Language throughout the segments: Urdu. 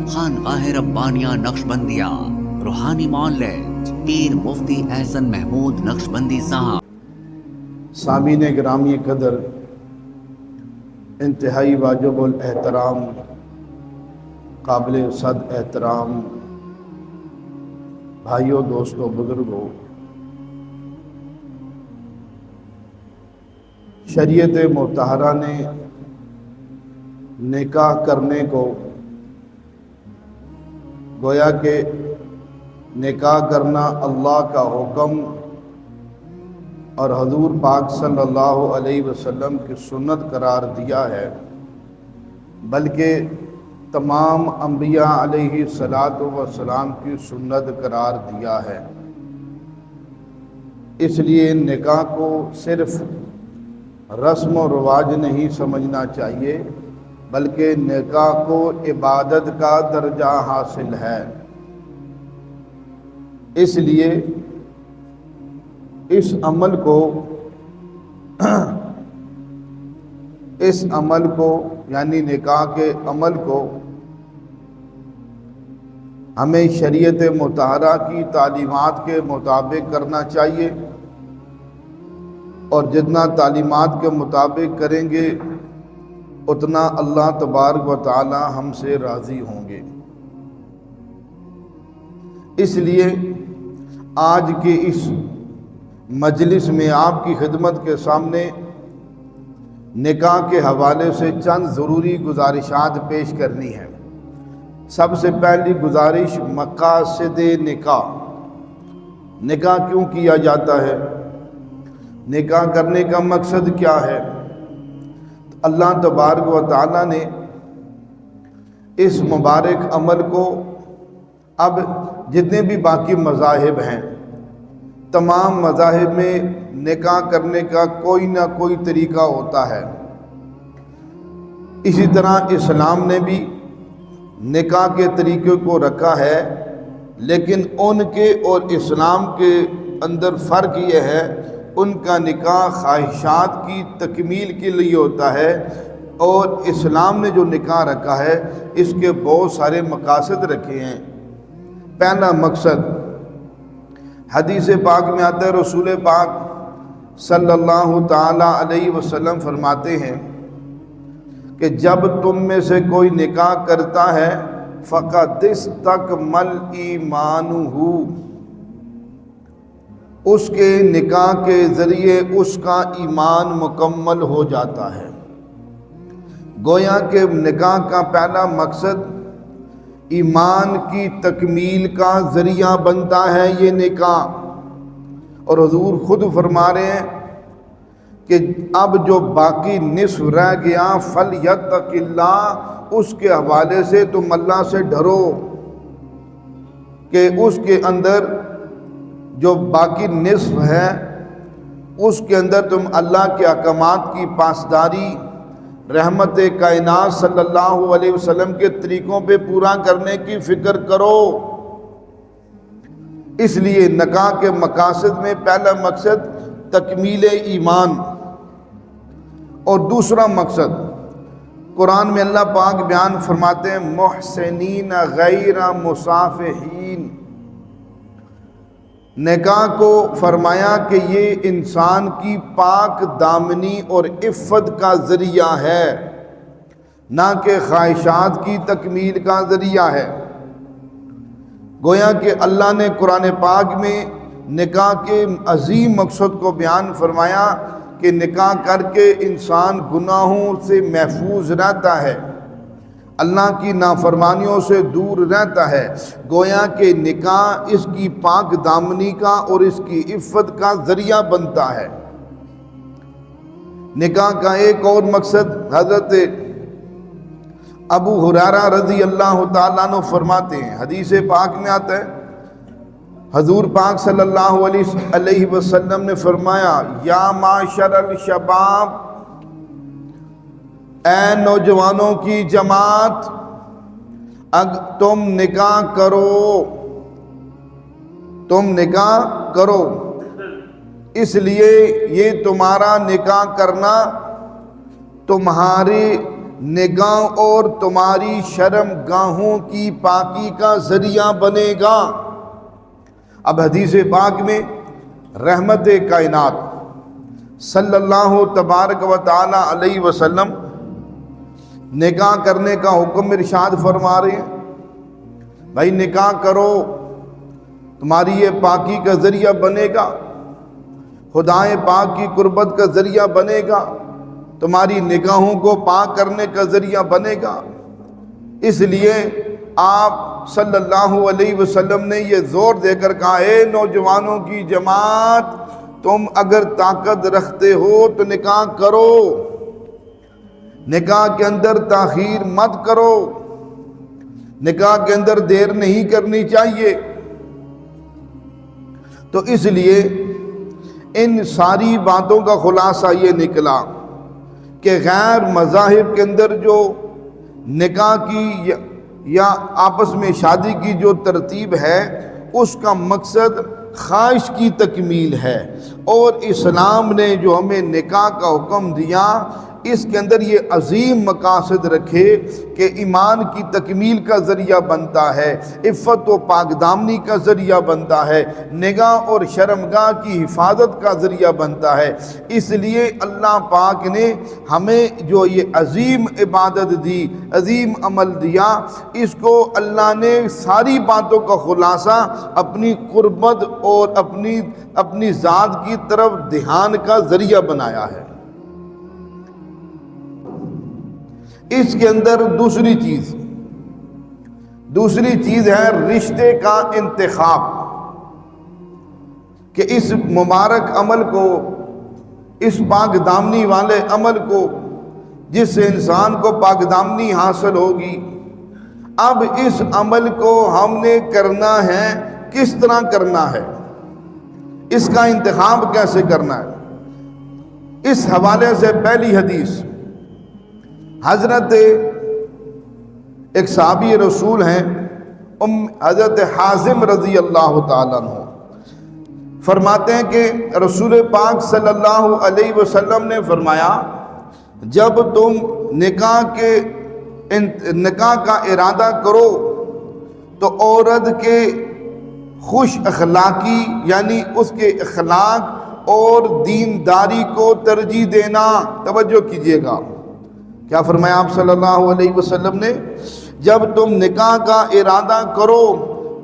خانقاہ ربانیہ نقشبندیہ روحانی مولد پیر مفتی احسن محمود نقشبندی صاحب۔ سامعین گرامی قدر، انتہائی واجب الاحترام، قابل صد احترام بھائیوں، دوستوں، بزرگوں، شریعت مطہرہ نے نکاح کرنے کو گویا کہ نکاح کرنا اللہ کا حکم اور حضور پاک صلی اللہ علیہ وسلم کی سنت قرار دیا ہے، بلکہ تمام انبیاء علیہ الصلاۃ والسلام کی سنت قرار دیا ہے۔ اس لیے نکاح کو صرف رسم و رواج نہیں سمجھنا چاہیے، بلکہ نکاح کو عبادت کا درجہ حاصل ہے۔ اس لیے اس عمل کو یعنی نکاح کے عمل کو ہمیں شریعت مطہرہ کی تعلیمات کے مطابق کرنا چاہیے، اور جتنا تعلیمات کے مطابق کریں گے اتنا اللہ تبارک و تعالی ہم سے راضی ہوں گے۔ اس لیے آج کے اس مجلس میں آپ کی خدمت کے سامنے نکاح کے حوالے سے چند ضروری گزارشات پیش کرنی ہیں۔ سب سے پہلی گزارش، مقاصد نکاح۔ نکاح کیوں کیا جاتا ہے؟ نکاح کرنے کا مقصد کیا ہے؟ اللہ تبارک و تعالیٰ نے اس مبارک عمل کو، اب جتنے بھی باقی مذاہب ہیں، تمام مذاہب میں نکاح کرنے کا کوئی نہ کوئی طریقہ ہوتا ہے۔ اسی طرح اسلام نے بھی نکاح کے طریقے کو رکھا ہے، لیکن ان کے اور اسلام کے اندر فرق یہ ہے، ان کا نکاح خواہشات کی تکمیل کے لیے ہوتا ہے، اور اسلام نے جو نکاح رکھا ہے اس کے بہت سارے مقاصد رکھے ہیں۔ پہلا مقصد، حدیث پاک میں آتا ہے، رسول پاک صلی اللہ تعالی علیہ وسلم فرماتے ہیں کہ جب تم میں سے کوئی نکاح کرتا ہے فقد استکمل ایمانہ، اس کے نکاح کے ذریعے اس کا ایمان مکمل ہو جاتا ہے۔ گویا کہ نکاح کا پہلا مقصد ایمان کی تکمیل کا ذریعہ بنتا ہے یہ نکاح، اور حضور خود فرما رہے ہیں کہ اب جو باقی نصف رہ گیا فَلْيَتَّقِ اللَّهَ، اس کے حوالے سے تم اللہ سے ڈرو کہ اس کے اندر جو باقی نصف ہے اس کے اندر تم اللہ کے احکامات کی پاسداری، رحمت کائنات صلی اللہ علیہ وسلم کے طریقوں پہ پورا کرنے کی فکر کرو۔ اس لیے نکاح کے مقاصد میں پہلا مقصد تکمیل ایمان، اور دوسرا مقصد قرآن میں اللہ پاک بیان فرماتے ہیں، محسنین غیر مصافحین۔ نکاح کو فرمایا کہ یہ انسان کی پاک دامنی اور عفت کا ذریعہ ہے، نہ کہ خواہشات کی تکمیل کا ذریعہ ہے۔ گویا کہ اللہ نے قرآن پاک میں نکاح کے عظیم مقصد کو بیان فرمایا کہ نکاح کر کے انسان گناہوں سے محفوظ رہتا ہے، اللہ کی نافرمانیوں سے دور رہتا ہے۔ گویا کہ نکاح اس کی پاک دامنی کا اور اس کی عفت کا ذریعہ بنتا ہے۔ نکاح کا ایک اور مقصد، حضرت ابو ہریرہ رضی اللہ تعالیٰ عنہ فرماتے ہیں، حدیث پاک میں آتا ہے، حضور پاک صلی اللہ علیہ وسلم نے فرمایا، یا معاشر الشباب، اے نوجوانوں کی جماعت، تم نکاح کرو، اس لیے یہ تمہارا نکاح کرنا تمہاری نگاہ اور تمہاری شرم گاہوں کی پاکی کا ذریعہ بنے گا۔ اب حدیث پاک میں رحمت کائنات صلی اللہ تبارک و تعالی علیہ وسلم نکاح کرنے کا حکم ارشاد فرما رہے ہیں، بھائی نکاح کرو، تمہاری یہ پاکی کا ذریعہ بنے گا، خدائے پاک کی قربت کا ذریعہ بنے گا، تمہاری نگاہوں کو پاک کرنے کا ذریعہ بنے گا۔ اس لیے آپ صلی اللہ علیہ وسلم نے یہ زور دے کر کہا، اے نوجوانوں کی جماعت، تم اگر طاقت رکھتے ہو تو نکاح کرو، نکاح کے اندر تاخیر مت کرو، نکاح کے اندر دیر نہیں کرنی چاہیے۔ تو اس لیے ان ساری باتوں کا خلاصہ یہ نکلا کہ غیر مذاہب کے اندر جو نکاح کی یا آپس میں شادی کی جو ترتیب ہے، اس کا مقصد خواہش کی تکمیل ہے، اور اسلام نے جو ہمیں نکاح کا حکم دیا اس کے اندر یہ عظیم مقاصد رکھے کہ ایمان کی تکمیل کا ذریعہ بنتا ہے، عفت و پاک دامنی کا ذریعہ بنتا ہے، نگاہ اور شرمگاہ کی حفاظت کا ذریعہ بنتا ہے۔ اس لیے اللہ پاک نے ہمیں جو یہ عظیم عبادت دی، عظیم عمل دیا، اس کو اللہ نے ساری باتوں کا خلاصہ اپنی قربت اور اپنی ذات کی طرف دھیان کا ذریعہ بنایا ہے۔ اس کے اندر دوسری چیز ہے رشتے کا انتخاب، کہ اس مبارک عمل کو، اس پاک دامنی والے عمل کو، جس سے انسان کو پاک دامنی حاصل ہوگی، اب اس عمل کو ہم نے کرنا ہے، کس طرح کرنا ہے، اس کا انتخاب کیسے کرنا ہے۔ اس حوالے سے پہلی حدیث حضرت ایک صحابی رسول ہیں حضرت حازم رضی اللہ تعالیٰ عنہ، فرماتے ہیں کہ رسول پاک صلی اللہ علیہ وسلم نے فرمایا، جب تم نکاح کا ارادہ کرو تو عورت کے خوش اخلاقی یعنی اس کے اخلاق اور دینداری کو ترجیح دینا۔ توجہ کیجئے گا، کیا فرمایا آپ صلی اللہ علیہ وسلم نے، جب تم نکاح کا ارادہ کرو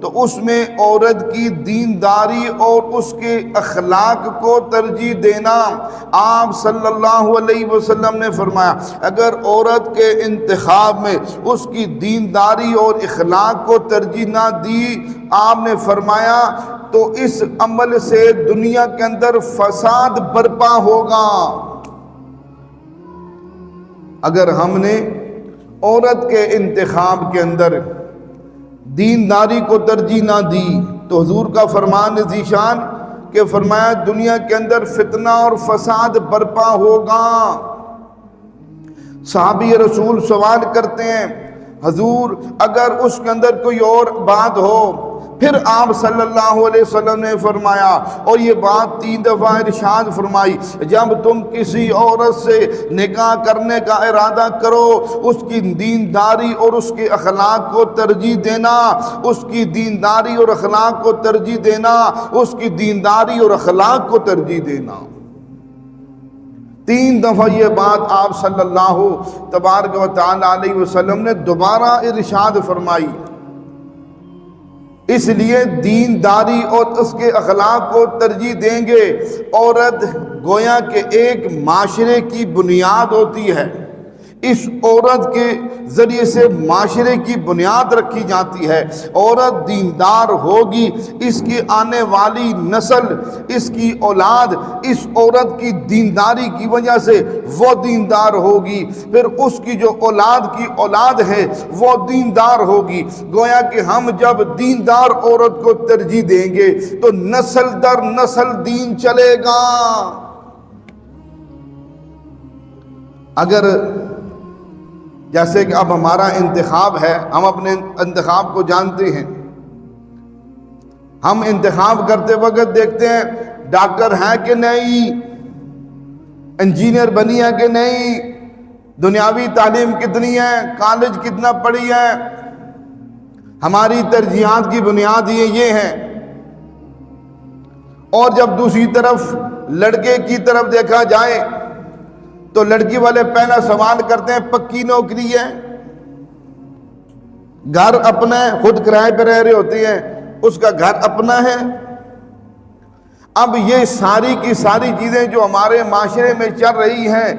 تو اس میں عورت کی دینداری اور اس کے اخلاق کو ترجیح دینا۔ آپ صلی اللہ علیہ وسلم نے فرمایا، اگر عورت کے انتخاب میں اس کی دینداری اور اخلاق کو ترجیح نہ دی، آپ نے فرمایا تو اس عمل سے دنیا کے اندر فساد برپا ہوگا۔ اگر ہم نے عورت کے انتخاب کے اندر دینداری کو ترجیح نہ دی تو حضور کا فرمان ذیشان کہ فرمایا دنیا کے اندر فتنہ اور فساد برپا ہوگا۔ صحابی رسول سوال کرتے ہیں، حضور اگر اس کے اندر کوئی اور بات ہو؟ پھر آپ صلی اللہ علیہ وسلم نے فرمایا، اور یہ بات 3 دفعہ ارشاد فرمائی، جب تم کسی عورت سے نکاح کرنے کا ارادہ کرو، اس کی دینداری اور اس کے اخلاق کو ترجیح دینا، اس کی دینداری اور اخلاق کو ترجیح دینا، اس کی دینداری اور اخلاق کو ترجیح دینا۔ 3 دفعہ یہ بات آپ صلی اللہ تبارک و تعالی علیہ وسلم نے دوبارہ ارشاد فرمائی۔ اس لیے دینداری اور اس کے اخلاق کو ترجیح دیں گے۔ عورت گویا کہ ایک معاشرے کی بنیاد ہوتی ہے، اس عورت کے ذریعے سے معاشرے کی بنیاد رکھی جاتی ہے۔ عورت دیندار ہوگی، اس کی آنے والی نسل، اس کی اولاد اس عورت کی دینداری کی وجہ سے وہ دیندار ہوگی، پھر اس کی جو اولاد کی اولاد ہے وہ دیندار ہوگی۔ گویا کہ ہم جب دیندار عورت کو ترجیح دیں گے تو نسل در نسل دین چلے گا۔ اگر جیسے کہ اب ہمارا انتخاب ہے، ہم اپنے انتخاب کو جانتے ہیں، ہم انتخاب کرتے وقت دیکھتے ہیں ڈاکٹر ہیں کہ نہیں، انجینئر بنی ہے کہ نہیں، دنیاوی تعلیم کتنی ہے، کالج کتنا پڑھی ہے، ہماری ترجیحات کی بنیاد یہ ہے۔ اور جب دوسری طرف لڑکے کی طرف دیکھا جائے تو لڑکی والے پہلا سوال کرتے ہیں پکی نوکری ہے، گھر اپنا ہے، خود کرائے پہ رہ رہے ہوتے ہیں، اس کا گھر اپنا ہے۔ اب یہ ساری کی ساری چیزیں جو ہمارے معاشرے میں چل رہی ہیں،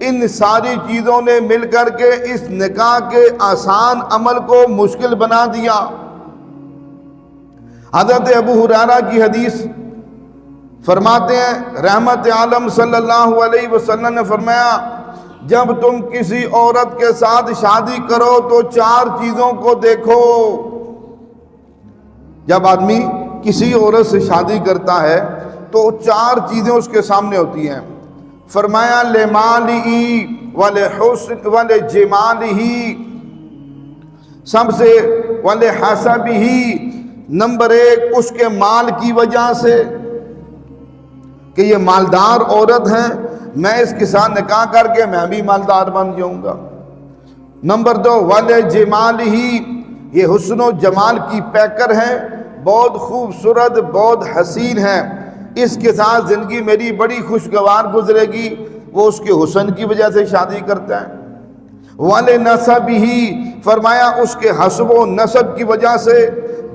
ان ساری چیزوں نے مل کر کے اس نکاح کے آسان عمل کو مشکل بنا دیا۔ حضرت ابو ہریرہ کی حدیث فرماتے ہیں، رحمت عالم صلی اللہ علیہ وسلم نے فرمایا، جب تم کسی عورت کے ساتھ شادی کرو تو 4 چیزوں کو دیکھو۔ جب آدمی کسی عورت سے شادی کرتا ہے تو 4 چیزیں اس کے سامنے ہوتی ہیں۔ فرمایا لمالہ ولحسن ولجمالہ، سب سے ولحسبہ، نمبر 1 اس کے مال کی وجہ سے کہ یہ مالدار عورت ہے، میں اس کے ساتھ نکاح کر کے میں بھی مالدار بن جاؤں گا۔ نمبر 2 ولجمالہ، یہ حسن و جمال کی پیکر ہے، بہت خوبصورت، بہت حسین ہے، اس کے ساتھ زندگی میری بڑی خوشگوار گزرے گی، وہ اس کے حسن کی وجہ سے شادی کرتا ہے۔ وَلِنَسَبِهِ، فرمایا اس کے حسب و نسب کی وجہ سے،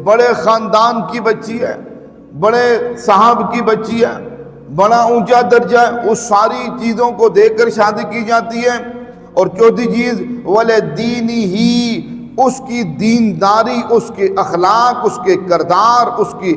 بڑے خاندان کی بچی ہے، بڑے صاحب کی بچی ہے، بڑا اونچا درجہ ہے، اس ساری چیزوں کو دیکھ کر شادی کی جاتی ہے۔ اور چوتھی چیز وَلِدِينِهِ، اس کی دینداری، اس کے اخلاق، اس کے کردار، اس کی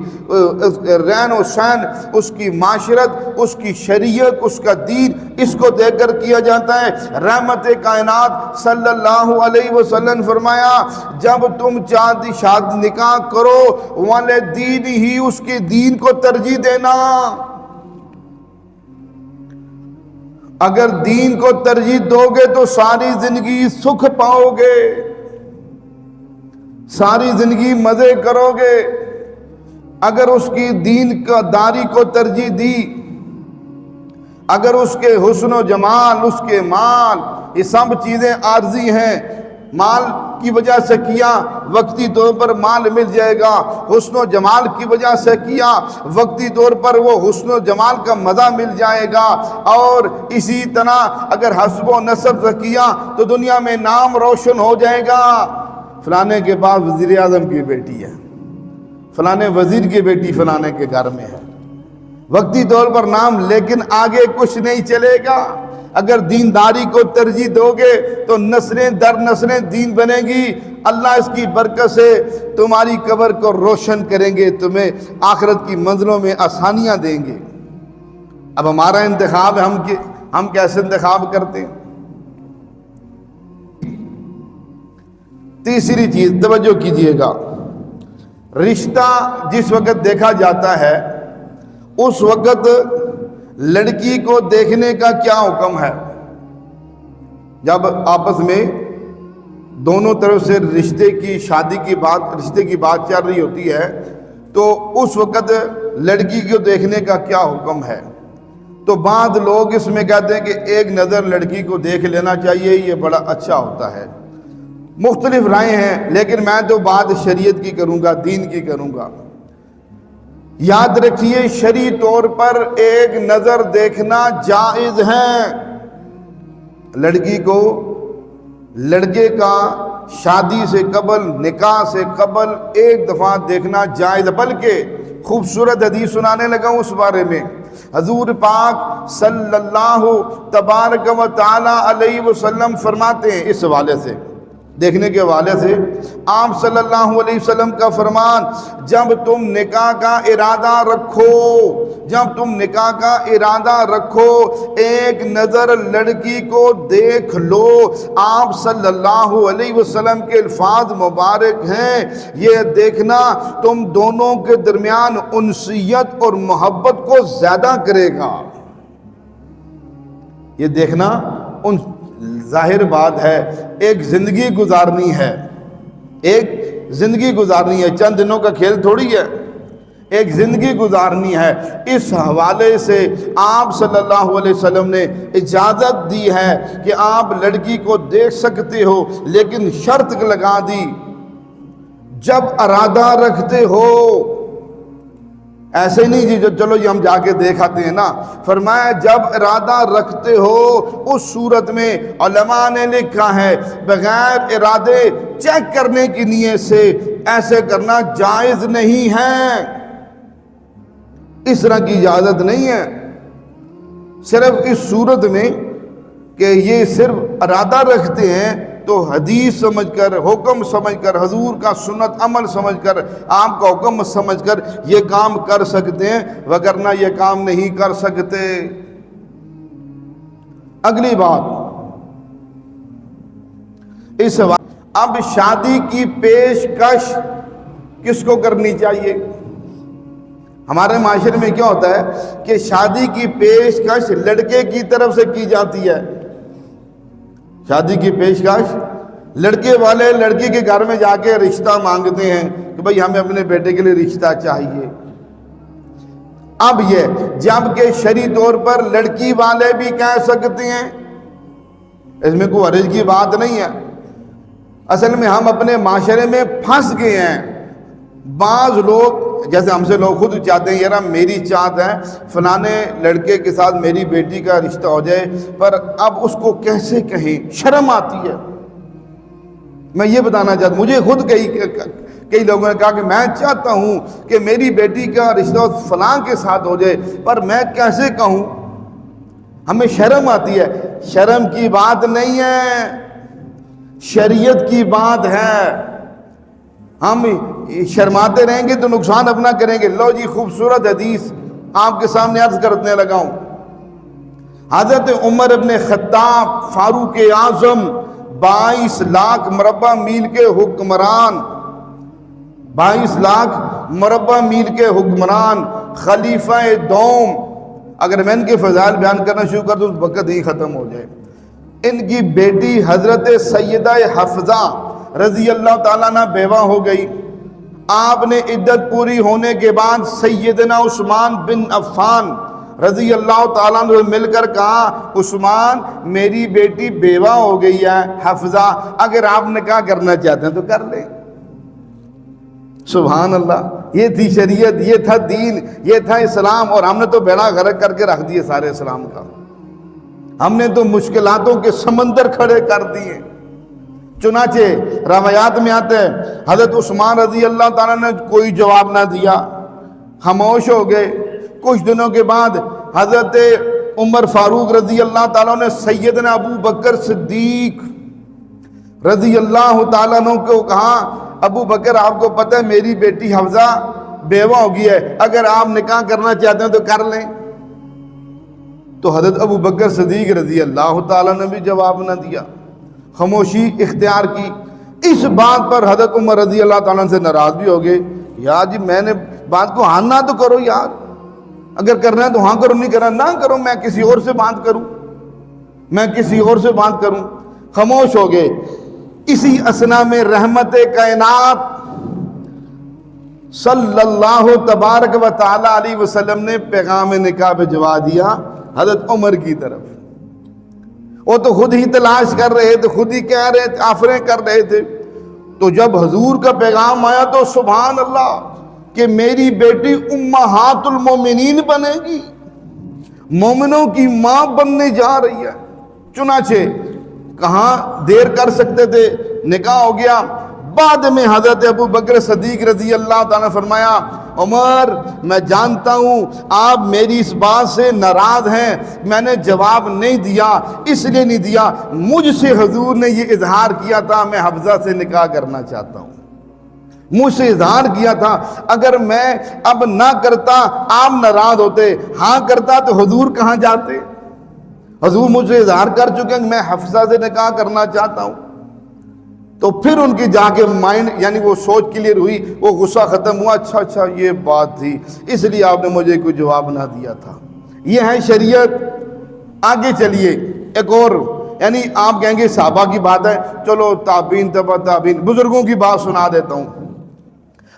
رہن و سہن، اس کی معاشرت، اس کی شریعت، اس کا دین، اس کو دیکھ کر کیا جاتا ہے۔ رحمت کائنات صلی اللہ علیہ وسلم فرمایا، جب تم شادی نکاح کرو وَلِدِينِهِ، اس کے دین کو ترجیح دینا۔ اگر دین کو ترجیح دو گے تو ساری زندگی سکھ پاؤ گے، ساری زندگی مزے کرو گے۔ اگر اس کی دین کا داری کو ترجیح دی، اگر اس کے حسن و جمال، اس کے مال، یہ سب چیزیں عارضی ہیں، مال کی وجہ سے کیا وقتی طور پر مال مل جائے گا، حسن و جمال کی وجہ سے کیا وقتی طور پر وہ حسن و جمال کا مزہ مل جائے گا، اور اسی طرح اگر حسب و نسب سے کیا تو دنیا میں نام روشن ہو جائے گا، فلانے کے پاس وزیر اعظم کی بیٹی ہے، فلانے وزیر کی بیٹی فلانے کے گھر میں ہے، وقتی طور پر نام، لیکن آگے کچھ نہیں چلے گا۔ اگر دینداری کو ترجیح دو گے تو نسلیں در نسلیں دین بنے گی، اللہ اس کی برکت سے تمہاری قبر کو روشن کریں گے، تمہیں آخرت کی منزلوں میں آسانیاں دیں گے۔ اب ہمارا انتخاب ہے، ہم کیسے انتخاب کرتے ہیں؟ تیسری چیز توجہ کیجئے گا، رشتہ جس وقت دیکھا جاتا ہے اس وقت لڑکی کو دیکھنے کا کیا حکم ہے؟ جب آپس میں دونوں طرف سے رشتے کی بات چل رہی ہوتی ہے تو اس وقت لڑکی کو دیکھنے کا کیا حکم ہے؟ تو بعض لوگ اس میں کہتے ہیں کہ ایک نظر لڑکی کو دیکھ لینا چاہیے، یہ بڑا اچھا ہوتا ہے۔ مختلف رائے ہیں، لیکن میں تو بات شریعت کی کروں گا، دین کی کروں گا۔ یاد رکھیے، شرعی طور پر ایک نظر دیکھنا جائز ہے۔ لڑکی کو لڑکے کا شادی سے قبل، نکاح سے قبل ایک دفعہ دیکھنا جائز، بلکہ خوبصورت حدیث سنانے لگا ہوں اس بارے میں۔ حضور پاک صلی اللہ تبارک و تعالی علیہ وسلم فرماتے ہیں، اس حوالے سے، دیکھنے کے حوالے سے، آپ صلی اللہ علیہ وسلم کا فرمان، جب تم نکاح کا ارادہ رکھو، ایک نظر لڑکی کو دیکھ لو۔ آپ صلی اللہ علیہ وسلم کے الفاظ مبارک ہیں، یہ دیکھنا تم دونوں کے درمیان انسیت اور محبت کو زیادہ کرے گا۔ یہ دیکھنا ظاہر بات ہے، ایک زندگی گزارنی ہے، چند دنوں کا کھیل تھوڑی ہے، ایک زندگی گزارنی ہے۔ اس حوالے سے آپ صلی اللہ علیہ وسلم نے اجازت دی ہے کہ آپ لڑکی کو دیکھ سکتے ہو، لیکن شرط لگا دی، جب ارادہ رکھتے ہو۔ ایسے نہیں جی جو چلو یہ ہم جا کے دیکھ آتے ہیں نا، فرمایا جب ارادہ رکھتے ہو۔ اس صورت میں علماء نے لکھا ہے بغیر ارادے چیک کرنے کی نیت سے ایسے کرنا جائز نہیں ہے، اس طرح کی اجازت نہیں ہے۔ صرف اس صورت میں کہ یہ صرف ارادہ رکھتے ہیں تو حدیث سمجھ کر، حکم سمجھ کر، حضور کا سنت عمل سمجھ کر، آپ کا حکم سمجھ کر یہ کام کر سکتے ہیں، وگرنہ یہ کام نہیں کر سکتے۔ اگلی بات، اس وقت اب شادی کی پیشکش کس کو کرنی چاہیے؟ ہمارے معاشرے میں کیا ہوتا ہے کہ شادی کی پیشکش لڑکے کی طرف سے کی جاتی ہے۔ شادی کی پیشکش لڑکے والے لڑکی کے گھر میں جا کے رشتہ مانگتے ہیں کہ بھئی ہمیں اپنے بیٹے کے لیے رشتہ چاہیے۔ اب یہ جب کہ شرعی طور پر لڑکی والے بھی کہہ سکتے ہیں، اس میں کوئی حرج کی بات نہیں ہے۔ اصل میں ہم اپنے معاشرے میں پھنس گئے ہیں۔ بعض لوگ جیسے ہم سے لوگ خود چاہتے ہیں یار میری چاہت ہے فلانے لڑکے کے ساتھ میری بیٹی کا رشتہ ہو جائے، پر اب اس کو کیسے کہیں، شرم آتی ہے۔ میں یہ بتانا چاہتا ہوں، مجھے خود کئی لوگوں نے کہا کہ میں چاہتا ہوں کہ میری بیٹی کا رشتہ فلاں کے ساتھ ہو جائے، پر میں کیسے کہوں، ہمیں شرم آتی ہے۔ شرم کی بات نہیں ہے، شریعت کی بات ہے۔ ہم شرماتے رہیں گے تو نقصان اپنا کریں گے۔ لو جی خوبصورت حدیث آپ کے سامنے عرض کرنے لگا ہوں۔ حضرت عمر ابن خطاب فاروق اعظم 22 لاکھ مربع میل کے حکمران، 22 لاکھ مربع میل کے حکمران، خلیفہ دوم، اگر میں ان کے فضائل بیان کرنا شروع کر دوں تو وقت ہی ختم ہو جائے۔ ان کی بیٹی حضرت سیدہ حفصہ رضی اللہ تعالیٰ عنہ بیوہ ہو گئی۔ آپ نے عدت پوری ہونے کے بعد سیدنا عثمان بن عفان رضی اللہ تعالیٰ عنہ مل کر کہا عثمان میری بیٹی بیوہ ہو گئی ہے حفصہ، اگر آپ نکاح کرنا چاہتے ہیں تو کر لیں۔ سبحان اللہ، یہ تھی شریعت، یہ تھا دین، یہ تھا اسلام، اور ہم نے تو بیڑا غرق کر کے رکھ دیے سارے اسلام کا۔ ہم نے تو مشکلاتوں کے سمندر کھڑے کر دیے۔ چنانچہ روایات میں آتے ہیں حضرت عثمان رضی اللہ تعالیٰ نے کوئی جواب نہ دیا، خاموش ہو گئے۔ کچھ دنوں کے بعد حضرت عمر فاروق رضی اللہ تعالیٰ نے سیدنا ابو بکر صدیق رضی اللہ تعالیٰ عنہ کو کہا ابو بکر آپ کو پتہ ہے میری بیٹی حفصہ بیوہ ہو گئی ہے، اگر آپ نکاح کرنا چاہتے ہیں تو کر لیں۔ تو حضرت ابو بکر صدیق رضی اللہ تعالیٰ نے بھی جواب نہ دیا، خاموشی اختیار کی۔ اس بات پر حضرت عمر رضی اللہ تعالیٰ سے ناراض بھی ہو گئے، یار جی میں نے بات کو ہاں نہ تو کرو یار، اگر کرنا ہے تو ہاں کرو، نہیں کرنا نہ کرو، میں کسی اور سے بات کروں، میں کسی اور سے بات کروں۔ خاموش ہو گئے۔ اسی اثنا میں رحمت کائنات صلی اللہ تبارک و تعالی علیہ وسلم نے پیغام نکاح بھجوا دیا حضرت عمر کی طرف۔ وہ تو خود ہی تلاش کر رہے تھے، خود ہی کہہ رہے تھے، آفریں کر رہے تھے۔ تو جب حضور کا پیغام آیا تو سبحان اللہ کہ میری بیٹی امہات المومنین بنے گی، مومنوں کی ماں بننے جا رہی ہے۔ چنانچہ کہاں دیر کر سکتے تھے، نکاح ہو گیا۔ بعد میں حضرت ابو بکر صدیق رضی اللہ تعالیٰ نے فرمایا عمر میں جانتا ہوں آپ میری اس بات سے ناراض ہیں، میں نے جواب نہیں دیا اس لیے نہیں دیا، مجھ سے حضور نے یہ اظہار کیا تھا میں حفصہ سے نکاح کرنا چاہتا ہوں، مجھ سے اظہار کیا تھا، اگر میں اب نہ کرتا آپ ناراض ہوتے، ہاں کرتا تو حضور کہاں جاتے؟ حضور مجھ سے اظہار کر چکے ہیں میں حفصہ سے نکاح کرنا چاہتا ہوں۔ تو پھر ان کی جا کے مائنڈ یعنی وہ سوچ کلیئر ہوئی، وہ غصہ ختم ہوا، اچھا یہ بات تھی، اس لیے آپ نے مجھے کوئی جواب نہ دیا تھا۔ یہ ہے شریعت۔ آگے چلیے ایک اور، یعنی آپ کہیں گے صحابہ کی بات ہے، چلو تابعین تبع تابعین، بزرگوں کی بات سنا دیتا ہوں۔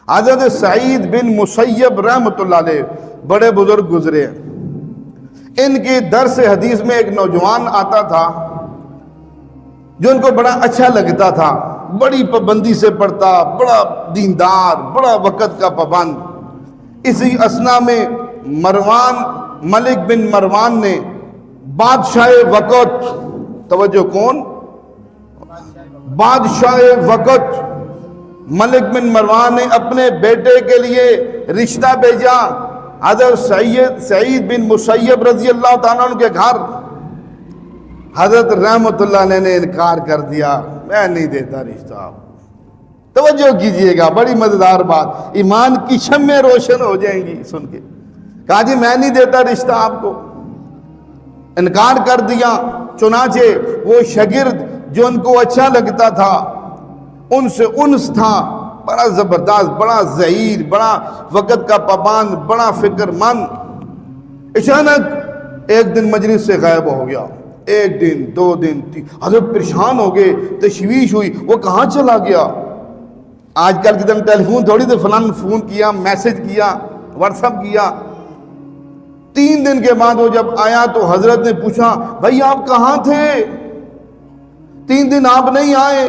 حضرت سعید بن مسیب رحمۃ اللہ علیہ بڑے بزرگ گزرے ہیں، ان کے درس حدیث میں ایک نوجوان آتا تھا جو ان کو بڑا اچھا لگتا تھا، بڑی پابندی سے پڑھتا، بڑا دیندار، بڑا وقت کا پابند۔ اسی اثنا میں مروان، ملک بن مروان نے بادشاہ وقت، توجہ کون؟ بادشاہ وقت ملک بن مروان نے اپنے بیٹے کے لیے رشتہ بھیجا حضرت سعید بن مسیب رضی اللہ تعالیٰ عنہ کے گھر۔ حضرت رحمت اللہ علیہ نے انکار کر دیا، میں نہیں دیتا رشتہ۔ توجہ کیجئے گا، بڑی مزیدار بات، ایمان کی شمعیں روشن ہو جائیں گی سن کے۔ کہا جی میں نہیں دیتا رشتہ آپ کو، انکار کر دیا۔ چنانچہ وہ شاگرد جو ان کو اچھا لگتا تھا، ان سے انس تھا، بڑا زبردست، بڑا ذہین، بڑا وقت کا پابند، بڑا فکر مند، اچانک ایک دن مجلس سے غائب ہو گیا۔ ایک دن، دو دن، حضرت پریشان ہو گئے، تشویش ہوئی، وہ کہاں چلا گیا؟ آج کل کی طرح ٹیلی فون تھوڑی تو فلان فون کیا، میسج کیا، واٹس ایپ کیا۔ 3 دن کے بعد وہ جب آیا تو حضرت نے پوچھا بھائی آپ کہاں تھے؟ 3 دن آپ نہیں آئے۔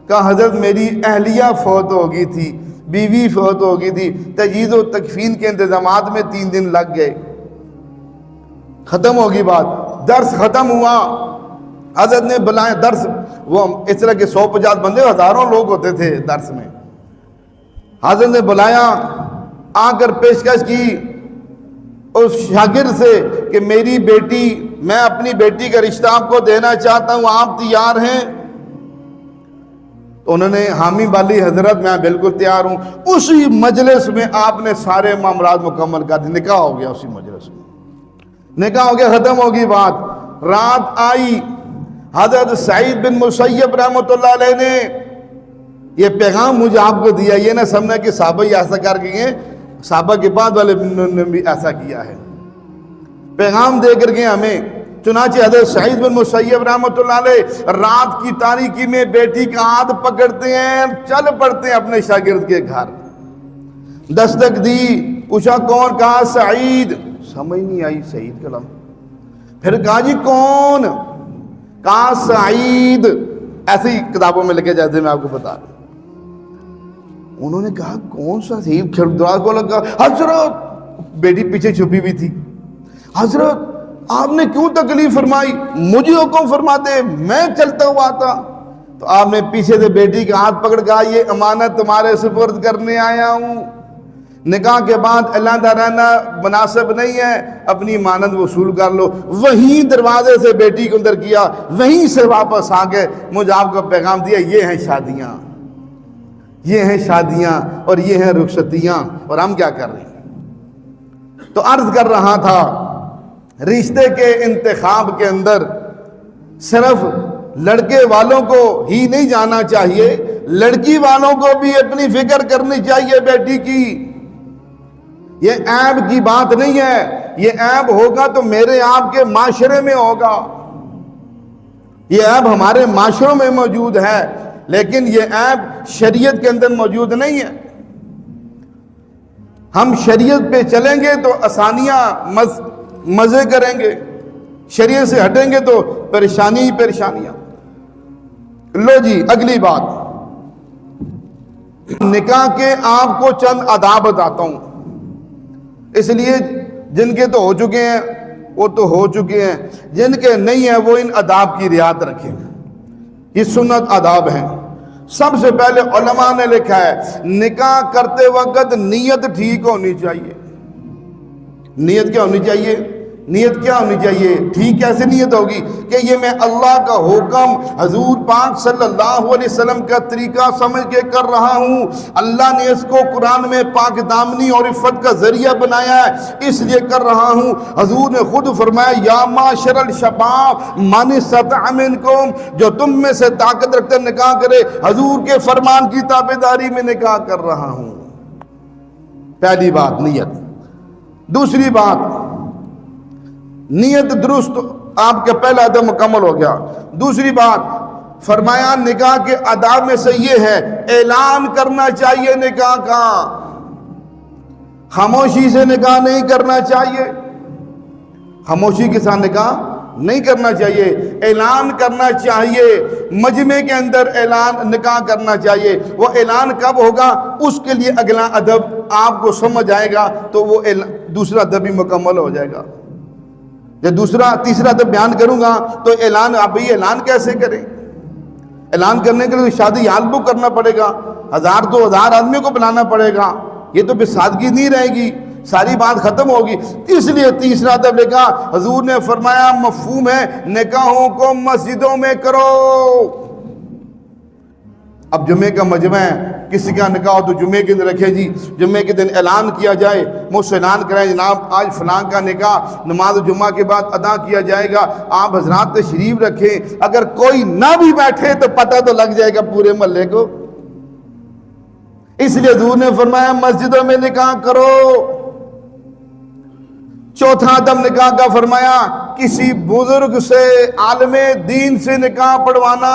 کہا حضرت میری اہلیہ فوت ہو گئی تھی، بیوی فوت ہو گئی تھی، تجہیز و تکفین کے انتظامات میں 3 دن لگ گئے۔ ختم ہوگی بات، درس ختم ہوا، حضرت نے بلائے درس، وہ اس طرح کے 150 بندے، ہزاروں لوگ ہوتے تھے درس میں۔ حضرت نے بلایا، آ کر پیشکش کی اس شاگرد سے کہ میری بیٹی، میں اپنی بیٹی کا رشتہ آپ کو دینا چاہتا ہوں، آپ تیار ہیں؟ تو انہوں نے حامی والی حضرت میں بالکل تیار ہوں۔ اسی مجلس میں آپ نے سارے معاملات مکمل کر دی، نکاح ہو گیا اسی مجلس میں، نکاح ہو گیا، ختم ہوگی بات۔ رات آئی، حضرت سعید بن مسیب رحمۃ اللہ علیہ نے یہ پیغام مجھے آپ کو دیا، یہ نہ سمجھنا کہ صحابہ ہی ایسا کر گئے، صحابہ کے بعد والے نے بھی ایسا کیا ہے، پیغام دے کر گئے ہمیں۔ چنانچہ حضرت سعید بن مسیب رحمۃ اللہ علیہ رات کی تاریکی میں بیٹی کا ہاتھ پکڑتے ہیں، چل پڑتے ہیں اپنے شاگرد کے گھر۔ دستک دی، پوچھا کون؟ کہا سعید۔ سمجھ نہیں آئی سعید کا لفظ۔ پھر کہا جی کون؟ کہا سعید، ایسے ہی کتابوں میں لکھے جیسے میں آپ کو بتا رہا ہوں۔ انہوں نے کہا کون سا سعید؟ کھڑدار کو لگا حضرت، بیٹی پیچھے چھپی ہوئی تھی، حضرت آپ نے کیوں تکلیف فرمائی؟ مجھے حکم فرماتے، میں چلتا ہوا آتا۔ تو آپ نے پیچھے سے بیٹی کا ہاتھ پکڑ کہا یہ امانت تمہارے سپرد کرنے آیا ہوں، نکاح کے بعد علیحدہ رہنا مناسب نہیں ہے، اپنی امانت وصول کر لو۔ وہیں دروازے سے بیٹی کو اندر کیا، وہیں سے واپس آ گئے، مجھے آپ کو پیغام دیا یہ ہیں شادیاں، یہ ہیں شادیاں اور یہ ہیں رخصتیاں، اور ہم کیا کر رہے ہیں؟ تو عرض کر رہا تھا رشتے کے انتخاب کے اندر صرف لڑکے والوں کو ہی نہیں جانا چاہیے، لڑکی والوں کو بھی اپنی فکر کرنی چاہیے بیٹی کی۔ یہ عیب کی بات نہیں ہے، یہ عیب ہوگا تو میرے آپ کے معاشرے میں ہوگا، یہ عیب ہمارے معاشروں میں موجود ہے، لیکن یہ عیب شریعت کے اندر موجود نہیں ہے۔ ہم شریعت پہ چلیں گے تو آسانیاں مزے کریں گے، شریعت سے ہٹیں گے تو پریشانی ہی پریشانیاں۔ لو جی اگلی بات، نکاح کے آپ کو چند آداب بتاتا ہوں، اس لیے جن کے تو ہو چکے ہیں وہ تو ہو چکے ہیں، جن کے نہیں ہیں وہ ان آداب کی رعایت رکھیں، یہ سنت آداب ہیں۔ سب سے پہلے علماء نے لکھا ہے نکاح کرتے وقت نیت ٹھیک ہونی چاہیے۔ نیت کیا ہونی چاہیے؟ نیت کیا ہونی چاہیے؟ ٹھیک کیسے نیت ہوگی کہ یہ میں اللہ کا حکم حضور پاک صلی اللہ علیہ وسلم کا طریقہ سمجھ کے کر رہا ہوں، اللہ نے اس کو قرآن میں پاک دامنی اور عفت کا ذریعہ بنایا ہے اس لیے کر رہا ہوں۔ حضور نے خود فرمایا یا معاشر الشباب من استطاع منکم، جو تم میں سے طاقت رکھتے نکاح کرے، حضور کے فرمان کی تابعداری میں نکاح کر رہا ہوں۔ پہلی بات نیت۔ دوسری بات نیت درست، آپ کا پہلا عدم مکمل ہو گیا۔ دوسری بات فرمایا نکاح کے آداب میں سے یہ ہے اعلان کرنا چاہیے نکاح کا، خاموشی سے نکاح نہیں کرنا چاہیے، خاموشی کے ساتھ نکاح نہیں کرنا چاہیے، اعلان کرنا چاہیے، مجمع کے اندر اعلان نکاح کرنا چاہیے۔ وہ اعلان کب ہوگا اس کے لیے اگلا ادب آپ کو سمجھ آئے گا تو وہ دوسرا ادب بھی مکمل ہو جائے گا۔ جب تیسرا ادب بیان کروں گا تو اعلان، آپ یہ اعلان کیسے کریں؟ اعلان کرنے کے لیے شادی ہال بک کرنا پڑے گا، 1000 آدمیوں کو بلانا پڑے گا، یہ تو پھر سادگی نہیں رہے گی، ساری بات ختم ہوگی۔ اس لیے تیسرا ادب لکھا، حضور نے فرمایا مفہوم ہے نکاحوں کو مسجدوں میں کرو۔ اب جمعے کا مجمع ہے، کسی کا نکاح ہو تو جمعے کے دن رکھے جی، جمعے کے دن اعلان کیا جائے، مجھ سے اعلان کریں جناب آج فلاں کا نکاح نماز جمعہ کے بعد ادا کیا جائے گا، آپ حضرات تشریف رکھیں۔ اگر کوئی نہ بھی بیٹھے تو پتہ تو لگ جائے گا پورے محلے کو۔ اس لیے حضور نے فرمایا مسجدوں میں نکاح کرو۔ چوتھا ادب نکاح کا فرمایا کسی بزرگ سے، عالم دین سے نکاح پڑھوانا۔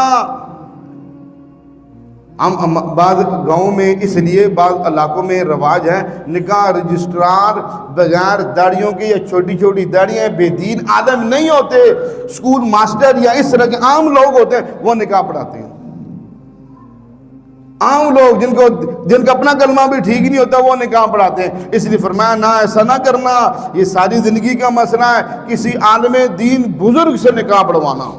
ہم بعض گاؤں میں اس لیے بعض علاقوں میں رواج ہے نکاح رجسٹرار بغیر داڑھیوں کے یا چھوٹی چھوٹی داڑیاں بے دین عالم نہیں ہوتے، اسکول ماسٹر یا اس طرح کے عام لوگ ہوتے ہیں وہ نکاح پڑھاتے ہیں۔ عام لوگ جن کا اپنا کلمہ بھی ٹھیک نہیں ہوتا وہ نکاح پڑھاتے ہیں۔ اس لیے فرمایا نہ ایسا نہ کرنا، یہ ساری زندگی کا مسئلہ ہے، کسی عالم دین بزرگ سے نکاح پڑھوانا۔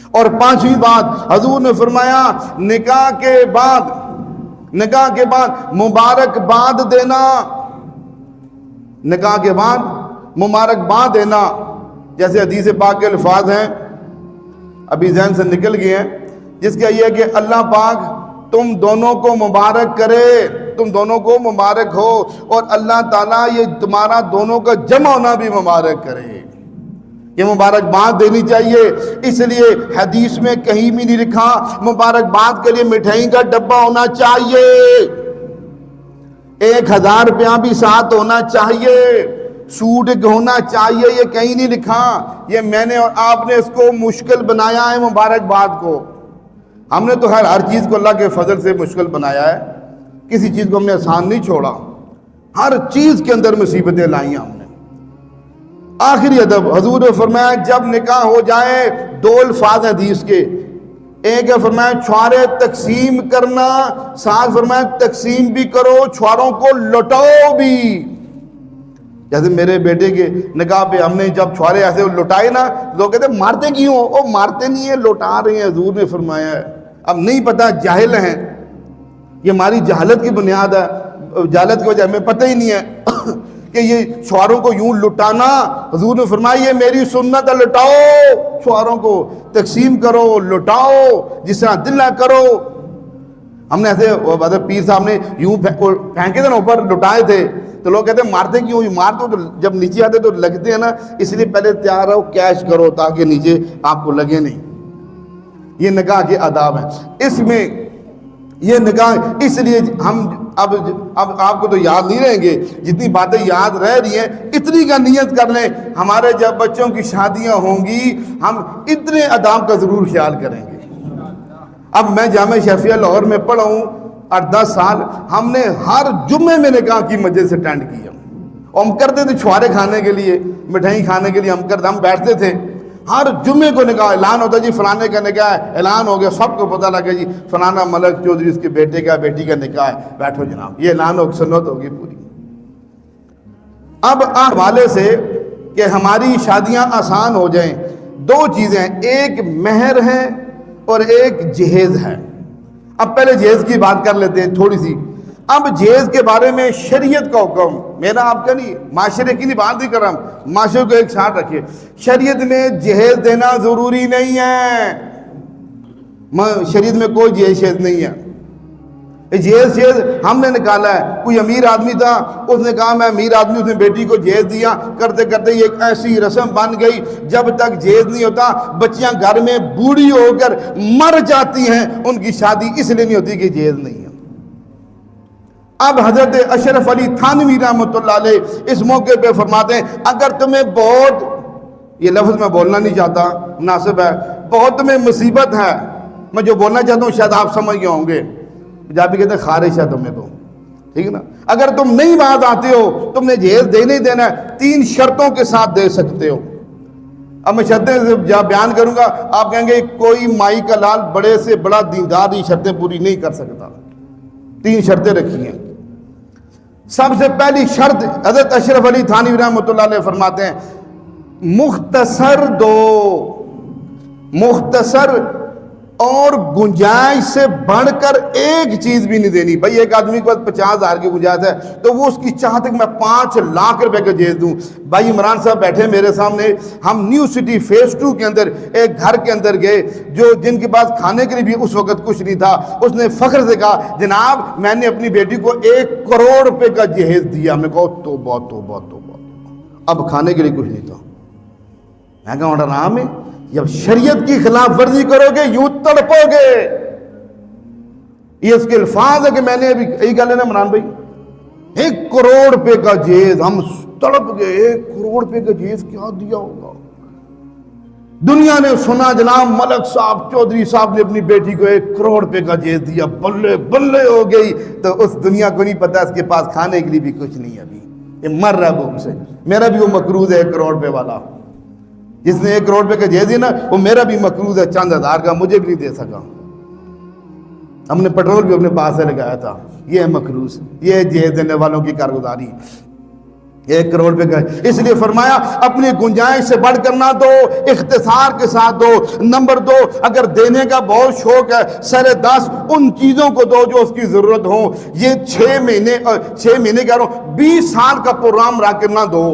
اور پانچویں بات حضور نے فرمایا نکاح کے بعد مبارکباد دینا، نکاح کے بعد مبارکباد دینا۔ جیسے حدیث پاک کے الفاظ ہیں، ابھی ذہن سے نکل گئے ہیں، جس کا یہ ہے کہ اللہ پاک تم دونوں کو مبارک کرے، تم دونوں کو مبارک ہو، اور اللہ تعالیٰ یہ تمہارا دونوں کا جمع ہونا بھی مبارک کرے۔ یہ مبارکباد دینی چاہیے۔ اس لیے حدیث میں کہیں بھی نہیں لکھا مبارکباد کے لیے مٹھائی کا ڈبہ ہونا چاہیے، 1000 روپیہ بھی ساتھ ہونا چاہیے، سوٹ ہونا چاہیے، یہ کہیں نہیں لکھا۔ یہ میں نے اور آپ نے اس کو مشکل بنایا ہے مبارکباد کو۔ ہم نے تو ہر چیز کو اللہ کے فضل سے مشکل بنایا ہے، کسی چیز کو ہم نے آسان نہیں چھوڑا، ہر چیز کے اندر مصیبتیں لائی ہم نے۔ آخری ادب حضور نے فرمایا جب نکاح ہو جائے 2 الفاظ حدیث کے، ایک ہے فرمایا چھوارے تقسیم کرنا، ساتھ فرمایا تقسیم بھی کرو، چھواروں کو لٹاؤ بھی۔ جیسے میرے بیٹے کے نکاح پہ ہم نے جب چھوارے ایسے لٹائے نا، لوگ کہتے ہیں مارتے کیوں ہو؟ وہ مارتے نہیں ہیں، لٹا رہے ہیں، حضور نے فرمایا ہے۔ اب نہیں پتا، جاہل ہیں، یہ ہماری جہالت کی بنیاد ہے، جہالت کی وجہ ہمیں پتہ ہی نہیں ہے کہ یہ شوہروں کو یوں لٹانا، حضور نے فرمایا یہ میری سنت ہے، لٹاؤ، شوہروں کو تقسیم کرو، لٹاؤ، جس طرح دل نہ کرو۔ ہم نے ایسے پیر صاحب نے یوں پھینکے تھے نا اوپر، لٹائے تھے، تو لوگ کہتے ہیں مارتے کیوں؟ مارتے تو جب نیچے آتے تو لگتے ہیں نا، اس لیے پہلے تیار رہو، کیش کرو تاکہ نیچے آپ کو لگے نہیں۔ یہ نکاح کے آداب ہیں۔ اس میں یہ نکاح اس لیے ہم اب آپ کو تو یاد نہیں رہیں گے، جتنی باتیں یاد رہ رہی ہیں اتنی کا نیت کر لیں، ہمارے جب بچوں کی شادیاں ہوں گی ہم اتنے آداب کا ضرور خیال کریں گے۔ اب میں جامعہ شفیہ لاہور میں پڑھا ہوں 8-10 سال، ہم نے ہر جمعے میں نکاح کی مجلس اٹینڈ کی، اور ہم کرتے تھے چھوارے کھانے کے لیے، مٹھائی کھانے کے لیے، ہم بیٹھتے تھے ہر جمعے کو، نکاح اعلان ہوتا جی فلانے کا نکاح ہے، اعلان ہو گیا، سب کو پتہ لگا جی فلانا ملک چودھری اس کے بیٹے کا بیٹی کا نکاح ہے، بیٹھو جناب، یہ اعلان ہو، سنت ہوگی پوری۔ اب حوالے سے کہ ہماری شادیاں آسان ہو جائیں، 2 چیزیں ہیں، ایک مہر ہے اور ایک جہیز ہے۔ اب پہلے جہیز کی بات کر لیتے ہیں تھوڑی سی۔ اب جہیز کے بارے میں شریعت کا حکم، میرا آپ کا نہیں، معاشرے کی نہیں بات نہیں کر رہا ہوں، معاشرے کو ایک ساتھ رکھیے۔ شریعت میں جہیز دینا ضروری نہیں ہے، شریعت میں کوئی جہیز نہیں ہے۔ جہیز ہم نے نکالا ہے، کوئی امیر آدمی تھا، اس نے کہا میں امیر آدمی، اس نے بیٹی کو جہیز دیا، کرتے کرتے یہ ایک ایسی رسم بن گئی، جب تک جہیز نہیں ہوتا بچیاں گھر میں بوڑھی ہو کر مر جاتی ہیں، ان کی شادی اس لیے نہیں ہوتی کہ جہیز نہیں ہے۔ اب حضرت اشرف علی تھانوی رحمۃ اللہ علیہ اس موقع پہ فرماتے ہیں اگر تمہیں بہت، یہ لفظ میں بولنا نہیں چاہتا، مناسب ہے، بہت میں مصیبت ہے. میں جو بولنا چاہتا ہوں شاید آپ سمجھ گئے ہوں گے. پنجابی کہتے ہیں خارش ہے تمہیں تو, ٹھیک ہے نا. اگر تم نہیں باز آتے ہو, تم نے جہیز دینے ہی دینا ہے, 3 شرطوں کے ساتھ دے سکتے ہو. اب میں شرطیں جب بیان کروں گا آپ کہیں گے کوئی مائی کا لال بڑے سے بڑا دیندار یہ شرطیں پوری نہیں کر سکتا. 3 شرطیں رکھی ہیں. سب سے پہلی شرط حضرت اشرف علی تھانوی رحمۃ اللہ علیہ فرماتے ہیں مختصر دو, مختصر اور گنجائش سے بڑھ کر ایک چیز بھی نہیں دینی. بھائی ایک آدمی کے پاس 50,000 کی گنجائش ہے تو وہ اس کی چاہت ہے کہ میں 5 لاکھ روپے کا جہیز دوں. بھائی عمران صاحب بیٹھے میرے سامنے, ہم نیو سٹی فیز 2 کے اندر ایک گھر کے اندر گئے جو جن کے پاس کھانے کے لیے بھی اس وقت کچھ نہیں تھا. اس نے فخر سے کہا جناب میں نے اپنی بیٹی کو 1 کروڑ روپے کا جہیز دیا. میں کہا توبہ توبہ توبہ, اب کھانے کے لیے کچھ نہیں تھا. میں کہا آرام ہے, جب شریعت کی خلاف ورزی کرو گے یوں تڑپو گے. یہ اس کے الفاظ ہے کہ میں نے ابھی یہی گل ہے نا عمران بھائی, 1 کروڑ روپے کا جہیز, ہم تڑپ گئے. 1 کروڑ روپے کا جہیز کیا دیا ہوگا. دنیا نے سنا جناب ملک صاحب چودھری صاحب نے اپنی بیٹی کو 1 کروڑ روپے کا جہیز دیا, بلے بلے ہو گئی. تو اس دنیا کو نہیں پتا اس کے پاس کھانے کے لیے بھی کچھ نہیں. ابھی یہ مر رہا بھوک سے. میرا بھی وہ مقروض ہے 1 کروڑ روپے والا, جس نے 1 کروڑ روپے کا جہیز دیا نا وہ میرا بھی مقروض ہے چند ہزار کا, مجھے بھی نہیں دے سکا. ہم نے پیٹرول بھی اپنے پاس سے لگایا تھا. یہ ہے مقروض, یہ ہے جہیز دینے والوں کی کارگزاری. 1 کروڑ روپے کا, اس لیے فرمایا اپنی گنجائش سے بڑھ کر نہ دو, اختصار کے ساتھ دو. نمبر 2, اگر دینے کا بہت شوق ہے 10.5 ان چیزوں کو دو جو اس کی ضرورت ہو. یہ 6 مہینے کہہ رہا ہوں 20 سال کا پروگرام رکھ کر نہ دو.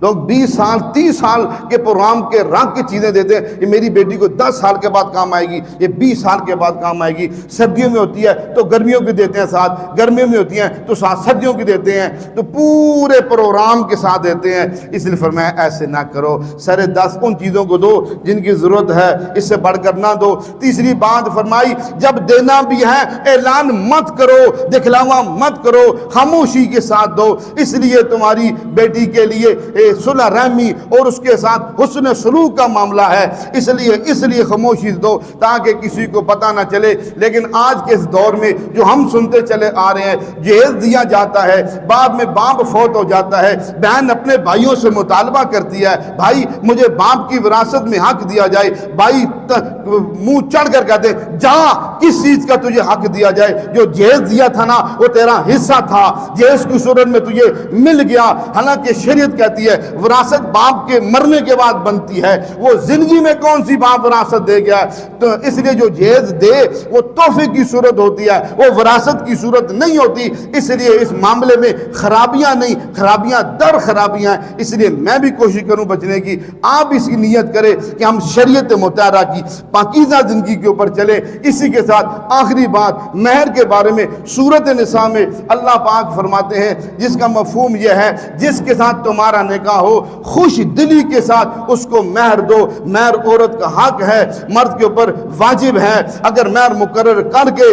لوگ 20 سال 30 سال کے پروگرام کے رنگ کی چیزیں دیتے ہیں. یہ میری بیٹی کو 10 سال کے بعد کام آئے گی, یہ 20 سال کے بعد کام آئے گی. سردیوں میں ہوتی ہے تو گرمیوں کی دیتے ہیں ساتھ, گرمیوں میں ہوتی ہیں تو ساتھ سردیوں کی دیتے ہیں, تو پورے پروگرام کے ساتھ دیتے ہیں. اس لیے فرمایا ایسے نہ کرو, 10.5 ان چیزوں کو دو جن کی ضرورت ہے, اس سے بڑھ کر نہ دو. تیسری بات فرمائی جب دینا بھی ہے اعلان مت کرو, دکھلاوا مت کرو, خاموشی کے ساتھ دو. اس لیے تمہاری بیٹی کے لیے صلح رحمی اور اس کے ساتھ حسن سلوک کا معاملہ ہے, اس لیے خاموشی دو تاکہ کسی کو پتہ نہ چلے. لیکن آج کے اس دور میں جو ہم سنتے چلے آ رہے ہیں, جہیز دیا جاتا ہے, بعد میں باپ فوت ہو جاتا ہے, بہن اپنے بھائیوں سے مطالبہ کرتی ہے بھائی مجھے باپ کی وراثت میں حق دیا جائے. بھائی منہ چڑھ کر کہتے جا کس چیز کا تجھے حق دیا جائے, جو جہیز دیا تھا نا وہ تیرا حصہ تھا, جہیز کی صورت میں تجھے مل گیا. حالانکہ شریعت کہتی ہے وراثت باپ کے مرنے کے بعد بنتی ہے, وہ زندگی میں کون سی باپ وراثت دے گیا. تو اس لیے جو جہیز دے وہ تحفے کی صورت ہوتی ہے, وہ وراثت کی صورت نہیں ہوتی. اس لیے اس معاملے میں خرابیاں نہیں, خرابیاں در خرابیاں ہیں. اس لیے میں بھی کوشش کروں بچنے کی, آپ اس کی نیت کریں کہ ہم شریعت مطالعہ کی پاکیزہ زندگی کے اوپر چلیں. اسی کے ساتھ آخری بات مہر کے بارے میں سورۃ نساء میں اللہ پاک فرماتے ہیں جس کا مفہوم یہ ہے جس کے ساتھ تمہارا نکاح ہو خوش دلی کے ساتھ اس کو مہر دو. مہر عورت کا حق ہے, مرد کے اوپر واجب ہے. اگر مہر مقرر کر کے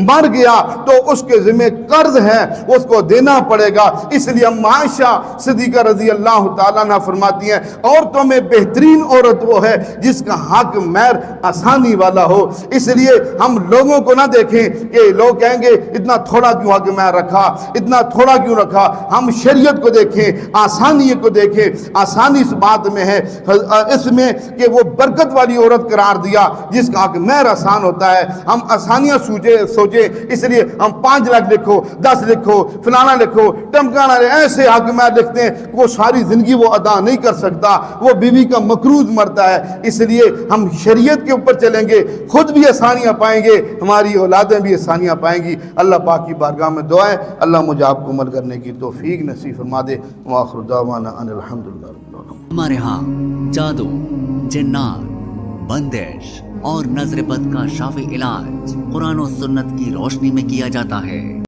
مر گیا تو اس کے ذمہ قرض ہے, اس کو دینا پڑے گا. اس لیے عائشہ صدیقہ رضی اللہ تعالیٰ عنہ فرماتی ہیں عورتوں میں بہترین عورت وہ ہے جس کا حق مہر آسانی والا ہو. اس لیے ہم لوگوں کو نہ دیکھیں کہ لوگ کہیں گے اتنا تھوڑا کیوں حق مہر رکھا, اتنا تھوڑا کیوں رکھا. ہم شریعت کو دیکھیں, آسانی کو دیکھیں. آسانی اس بات میں ہے اس میں کہ وہ برکت والی عورت قرار دیا جس کا حق مہر آسان ہوتا ہے. ہم آسانیاں سوچیں, اس لیے ہم 5 لاکھ لکھو, 10 لکھو, فلانا لکھو, ٹمکانا, ایسے حق مہر لکھتے ہیں وہ ساری زندگی وہ ادا نہیں کر سکتا, وہ بیوی کا مقروض مرتا ہے. اس لیے ہم شریعت کے اوپر چلیں گے, خود بھی آسانیاں پائیں گے, ہماری اولادیں بھی آسانیاں پائیں گی. اللہ پاک کی بارگاہ میں دعائیں اللہ مجھے آپ کو عمل کرنے کی توفیق نصیب فرما دے. وآخر دعوانا ان الحمدللہ رب العالمین. ہمارے ہاں جادو, جنات, بندش اور نظر بد کا شافی علاج قرآن و سنت کی روشنی میں کیا جاتا ہے.